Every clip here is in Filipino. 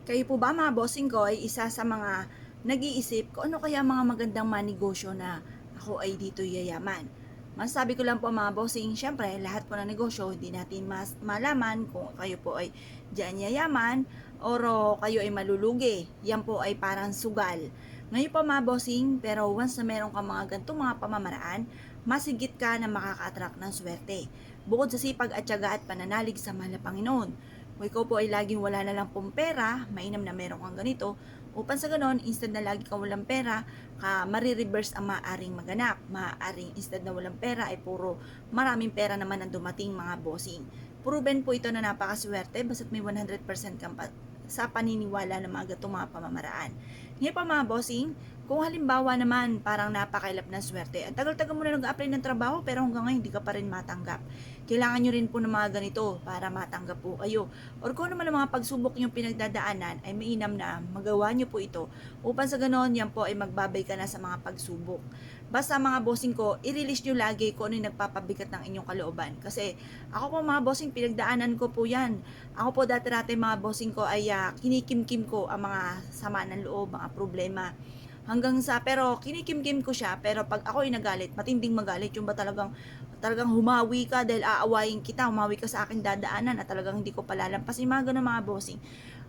Kayo po ba mga bossing ko ay isa sa mga nag-iisip kung ano kaya mga magandang manegosyo na ako ay dito yayaman? Masasabi ko lang po mga bossing, syempre lahat po ng negosyo hindi natin mas malaman kung kayo po ay diyan yayaman o kayo ay malulugi. Yan po ay parang sugal. Ngayon po mga bossing, pero once na meron ka mga ganitong mga pamamaraan, masigit ka na makaka-attract ng swerte. Bukod sa sipag at tiyaga at pananalig sa mahal na Panginoon, kung ikaw po ay laging wala na lang pong pera, mainam na meron kang ganito, upang sa ganon, instead na lagi kang walang pera, marireverse ang maaaring maganap. Maaaring instead na walang pera ay puro maraming pera naman ang dumating mga bossing. Proven po ito na napakaswerte basta't may 100% kang sa paniniwala ng mga gatong mga pamamaraan. Ngayon pa mga bossing, kung halimbawa naman parang napakailap na swerte, ang tagal-tagal mo na nag-apply ng trabaho pero hanggang ngayon hindi ka pa rin matanggap. Kailangan nyo rin po ng mga ganito para matanggap po kayo. Or kung naman ang mga pagsubok yung pinagdadaanan ay mainam na magawa nyo po ito upang sa ganon yan po ay magbabay ka na sa mga pagsubok. Basta mga bossing ko, i-release nyo lagi kung ano yung nagpapabigat ng inyong kalooban. Kasi ako po mga bossing, pinagdaanan ko po yan. Ako po dati-dati mga bossing ko ay kinikimkim ko ang mga sama ng loob, mga problema. Hanggang sa, pero kinikim-kim ko siya, pero pag ako ay nagalit, matinding magalit, yung ba talagang humawi ka dahil aawayin kita, humawi ka sa aking dadaanan at talagang hindi ko palalampasin, mga ganun mga bossing.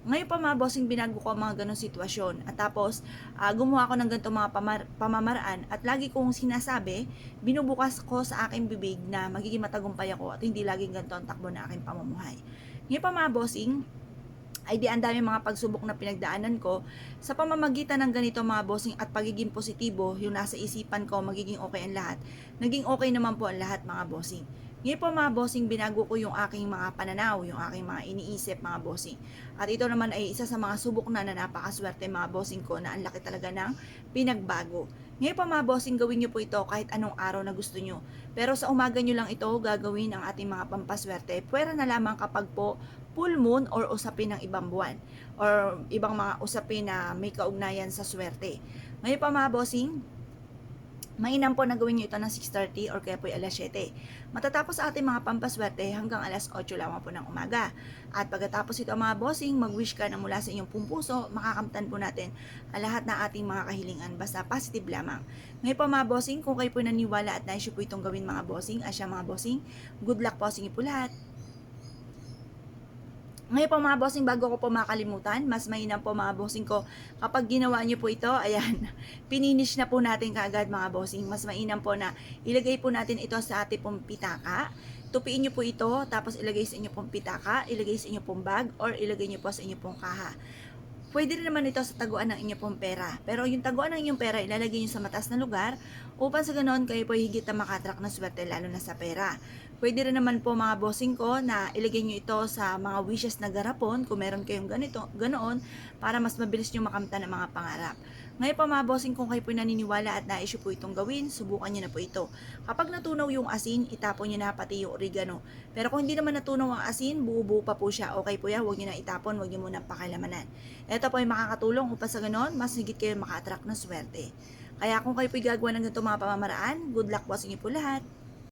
Ngayon pa mga bossing, binago ko ang mga ganong sitwasyon. At tapos, gumawa ko ng ganitong mga pamamaraan at lagi kong sinasabi, binubukas ko sa aking bibig na magiging matagumpay ako at hindi laging ganito ang takbo na aking pamumuhay. Ngayon pa mga bossing, ay di ang dami mga pagsubok na pinagdaanan ko sa pamamagitan ng ganito mga bossing at pagiging positibo, yung nasa isipan ko magiging okay ang lahat. Naging okay naman po ang lahat mga bossing. Ngayon po mga bossing, binago ko yung aking mga pananaw, yung aking mga iniisip mga bossing. At ito naman ay isa sa mga subok na napakaswerte mga bossing ko na ang laki talaga ng pinagbago. Ngayon pa mga bossing, gawin nyo po ito kahit anong araw na gusto nyo. Pero sa umaga nyo lang ito gagawin ang ating mga pampaswerte. Pwera na lamang kapag po full moon or usapin ng ibang buwan or ibang mga usapin na may kaugnayan sa swerte. Ngayon pa mga bossing, mainam po na gawin nyo ito ng 6:30 or kaya po alas 7. Matatapos sa ating mga pampaswerte hanggang alas 8 lamang po ng umaga. At pagkatapos ito mga bossing, mag-wish ka na mula sa inyong puso, makakamtan po natin ang lahat ng ating mga kahilingan. Basta positive lamang. Ngayon po mga bossing, kung kayo po naniwala at nais po itong gawin mga bossing, asya mga bossing, good luck po sa inyo po lahat. Ngayon po mga bossing, bago ko po makalimutan, mas mainam po mga bossing ko, kapag ginawa nyo po ito, ayan, pininish na po natin kaagad mga bossing. Mas mainam po na ilagay po natin ito sa ating pong pitaka. Tupiin nyo po ito, tapos ilagay sa inyo pong pitaka, ilagay sa inyo pong bag, or ilagay nyo po sa inyo pong kaha. Pwede rin naman ito sa taguan ng inyong pong pera. Pero yung taguan ng inyong pera, ilalagay nyo sa mataas na lugar upang sa ganoon kayo po higit na makatrak na swerte lalo na sa pera. Pwede rin naman po mga bossing ko na ilagay nyo ito sa mga wishes na garapon kung meron kayong ganoon para mas mabilis nyo makamtan ang mga pangarap. Ngayon pa mga bossing, kung kayo po naniniwala at nais po itong gawin, subukan nyo na po ito. Kapag natunaw yung asin, itapon nyo na pati yung oregano. Pero kung hindi naman natunaw ang asin, buo-buo pa po siya. Okay po yan, huwag nyo na itapon, huwag nyo muna pakilamanan. Ito po ay makakatulong upang sa ganon, mas higit kayo maka-attract ng swerte. Kaya kung kayo po gagawa ng ganito mga pamamaraan, good luck po sa inyo po lahat.